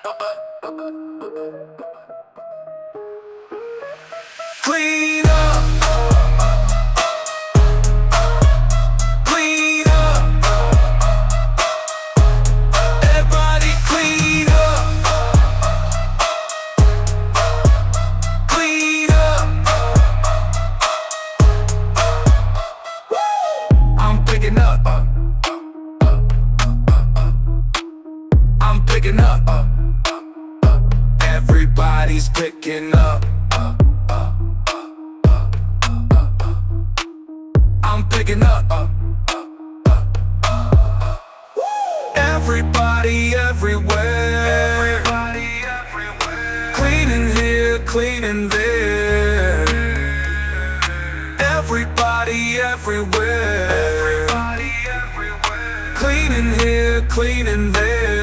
Clean up, clean up, everybody clean up, clean up. I'm picking up, I'm picking up, everybody's picking up. I'm picking up, everybody everywhere, cleaning here, cleaning there, everybody everywhere, cleaning here, cleaning there.